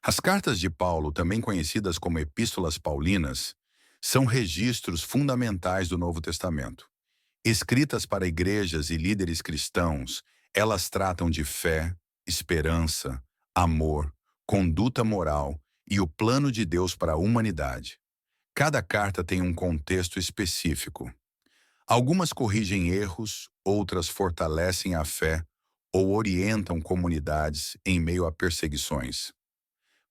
As cartas de Paulo, também conhecidas como epístolas paulinas, são registros fundamentais do Novo Testamento. Escritas para igrejas e líderes cristãos, elas tratam de fé, esperança, amor, conduta moral e o plano de Deus para a humanidade. Cada carta tem um contexto específico. Algumas corrigem erros, outras fortalecem a fé ou orientam comunidades em meio a perseguições.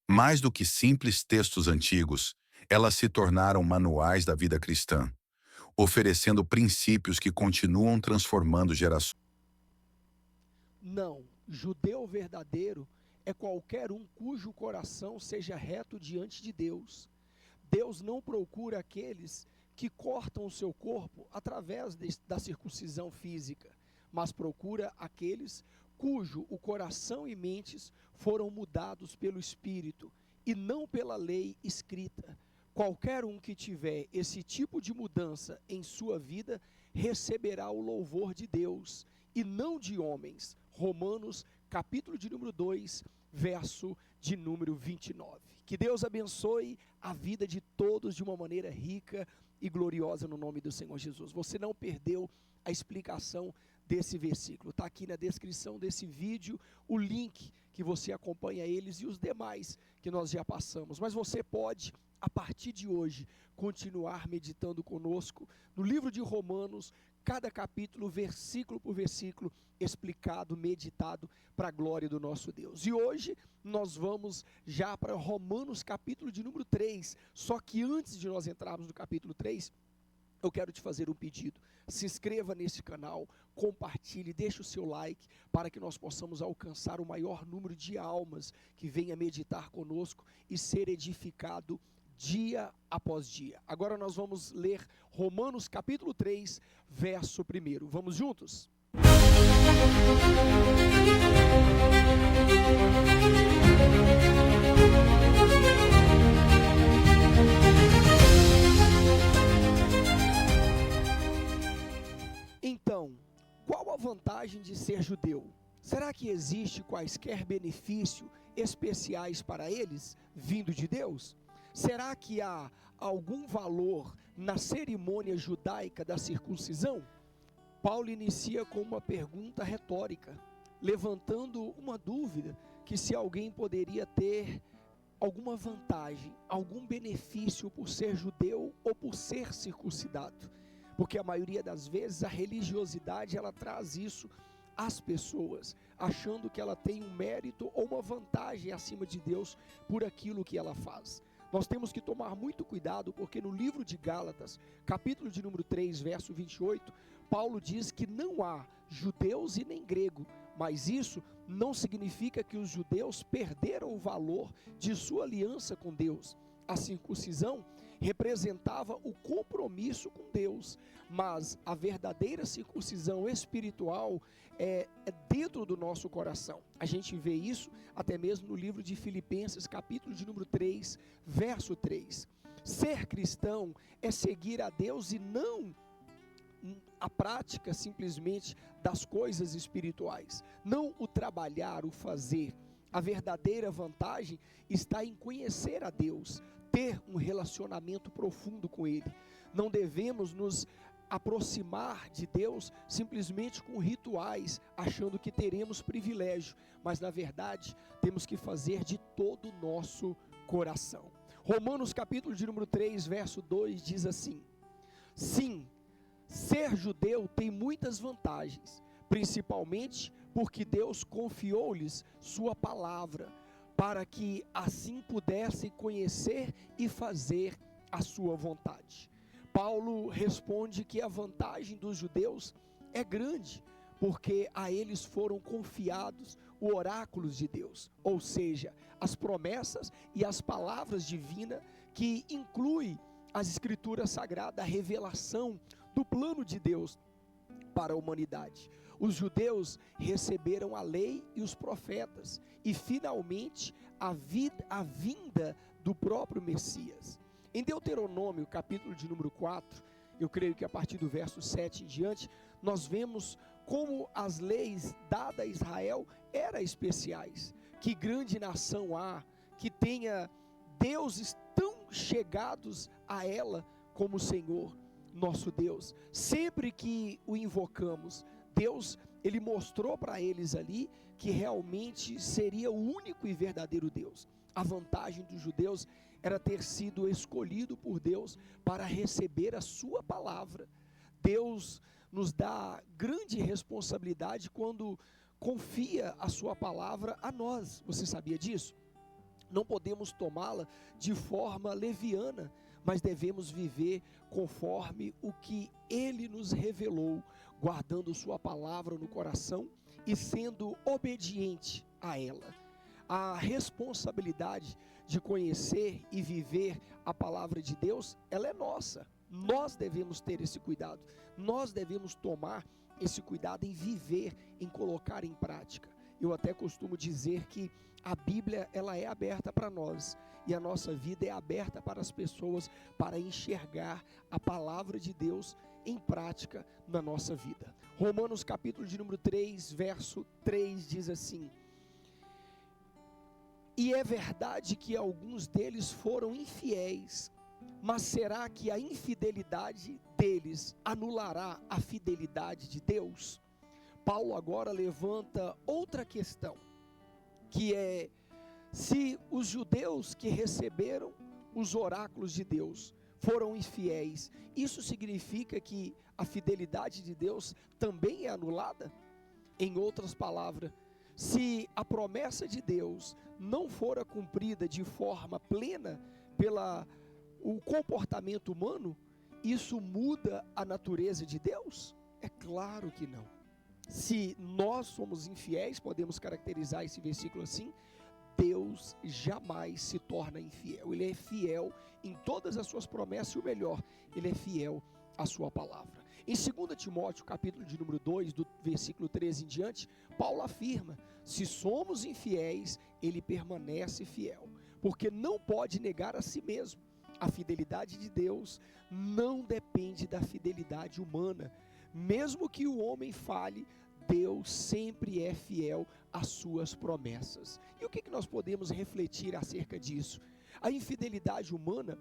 Mais do que simples textos antigos, elas se tornaram manuais da vida cristã, oferecendo princípios que continuam transformando gerações. Não, judeu verdadeiro é qualquer um cujo coração seja reto diante de Deus. Deus não procura aqueles que cortam o seu corpo através da circuncisão física, mas procura aqueles cujo o coração e mentes foram mudados pelo Espírito e não pela lei escrita. Qualquer um que tiver esse tipo de mudança em sua vida receberá o louvor de Deus e não de homens. Romanos, capítulo de número 2, verso de número 29. Que Deus abençoe a vida de todos de uma maneira rica e gloriosa no nome do Senhor Jesus. Você não perdeu a explicação desse versículo. Está aqui na descrição desse vídeo o link que você acompanha eles e os demais que nós já passamos. Mas você pode, a partir de hoje, continuar meditando conosco no livro de Romanos, cada capítulo, versículo por versículo, explicado, meditado para a glória do nosso Deus. E hoje nós vamos já para Romanos capítulo de número 3, só que antes de nós entrarmos no capítulo 3, eu quero te fazer um pedido. Se inscreva nesse canal, compartilhe, deixe o seu like para que nós possamos alcançar o maior número de almas que venha meditar conosco e ser edificado dia após dia. Agora nós vamos ler Romanos capítulo 3, verso 1. Vamos juntos? Então, qual a vantagem de ser judeu? Será que existe quaisquer benefício especiais para eles, vindo de Deus? Será que há algum valor na cerimônia judaica da circuncisão? Paulo inicia com uma pergunta retórica, levantando uma dúvida que se alguém poderia ter alguma vantagem, algum benefício por ser judeu ou por ser circuncidado. Porque a maioria das vezes a religiosidade ela traz isso às pessoas, achando que ela tem um mérito ou uma vantagem acima de Deus por aquilo que ela faz. Nós temos que tomar muito cuidado, porque no livro de Gálatas, capítulo de número 3, verso 28, Paulo diz que não há judeus e nem grego, mas isso não significa que os judeus perderam o valor de sua aliança com Deus. A circuncisão representava o compromisso com Deus, mas a verdadeira circuncisão espiritual é dentro do nosso coração. A gente vê isso até mesmo no livro de Filipenses, capítulo de número 3, verso 3. Ser cristão é seguir a Deus e não a prática simplesmente das coisas espirituais, não o trabalhar, o fazer. A verdadeira vantagem está em conhecer a Deus, ter um relacionamento profundo com Ele. Não devemos nos aproximar de Deus simplesmente com rituais, achando que teremos privilégio, mas na verdade temos que fazer de todo o nosso coração. Romanos capítulo de número 3, verso 2 diz assim: sim, ser judeu tem muitas vantagens, principalmente porque Deus confiou-lhes sua palavra, para que assim pudessem conhecer e fazer a sua vontade. Paulo responde que a vantagem dos judeus é grande, porque a eles foram confiados os oráculos de Deus, ou seja, as promessas e as palavras divinas, que inclui as escrituras sagradas, a revelação do plano de Deus para a humanidade. Os judeus receberam a lei e os profetas, e finalmente a vinda do próprio Messias. Em Deuteronômio, capítulo de número 4, eu creio que a partir do verso 7 em diante, nós vemos como as leis dadas a Israel eram especiais. Que grande nação há que tenha deuses tão chegados a ela como o Senhor, nosso Deus. Sempre que o invocamos, Deus, ele mostrou para eles ali que realmente seria o único e verdadeiro Deus. A vantagem dos judeus era ter sido escolhido por Deus para receber a sua palavra. Deus nos dá grande responsabilidade quando confia a sua palavra a nós. Você sabia disso? Não podemos tomá-la de forma leviana, mas devemos viver conforme o que Ele nos revelou, guardando sua palavra no coração e sendo obediente a ela. A responsabilidade de conhecer e viver a palavra de Deus, ela é nossa. Nós devemos ter esse cuidado. Nós devemos tomar esse cuidado em viver, em colocar em prática. Eu até costumo dizer que a Bíblia, ela é aberta para nós, e a nossa vida é aberta para as pessoas, para enxergar a palavra de Deus em prática na nossa vida. Romanos capítulo de número 3, verso 3 diz assim: e é verdade que alguns deles foram infiéis, mas será que a infidelidade deles anulará a fidelidade de Deus? Paulo agora levanta outra questão, que é: se os judeus que receberam os oráculos de Deus foram infiéis, isso significa que a fidelidade de Deus também é anulada? Em outras palavras, se a promessa de Deus não fora cumprida de forma plena pelo comportamento humano, isso muda a natureza de Deus? É claro que não. Se nós somos infiéis, podemos caracterizar esse versículo assim: Deus jamais se torna infiel. Ele é fiel em todas as suas promessas, e o melhor, Ele é fiel à sua palavra. Em 2 Timóteo, capítulo de número 2, do versículo 13 em diante, Paulo afirma: se somos infiéis, Ele permanece fiel, porque não pode negar a si mesmo. A fidelidade de Deus não depende da fidelidade humana. Mesmo que o homem fale, Deus sempre é fiel às suas promessas. E o que nós podemos refletir acerca disso? A infidelidade humana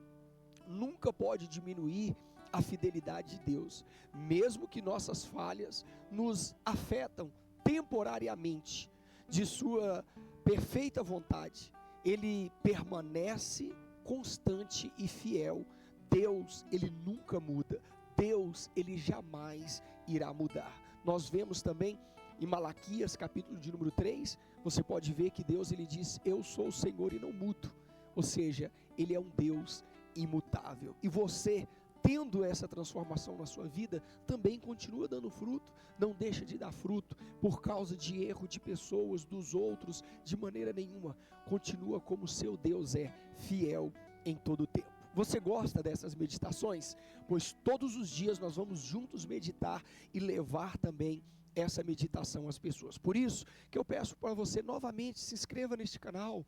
nunca pode diminuir a fidelidade de Deus, mesmo que nossas falhas nos afetam temporariamente. De sua perfeita vontade, Ele permanece constante e fiel. Deus, Ele nunca muda. Deus, Ele jamais irá mudar. Nós vemos também em Malaquias, capítulo de número 3, você pode ver que Deus, Ele diz: eu sou o Senhor e não mudo. Ou seja, Ele é um Deus imutável. E você, tendo essa transformação na sua vida, também continua dando fruto. Não deixa de dar fruto por causa de erro de pessoas, dos outros, de maneira nenhuma. Continua como seu Deus é, fiel em todo o tempo. Você gosta dessas meditações? Pois todos os dias nós vamos juntos meditar e levar também essa meditação às pessoas. Por isso que eu peço para você novamente: se inscreva neste canal,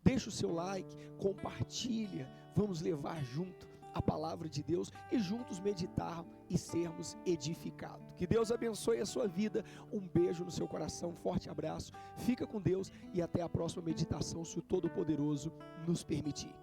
deixa o seu like, compartilha, vamos levar junto a palavra de Deus e juntos meditar e sermos edificados. Que Deus abençoe a sua vida. Um beijo no seu coração, um forte abraço, fica com Deus e até a próxima meditação, se o Todo-Poderoso nos permitir.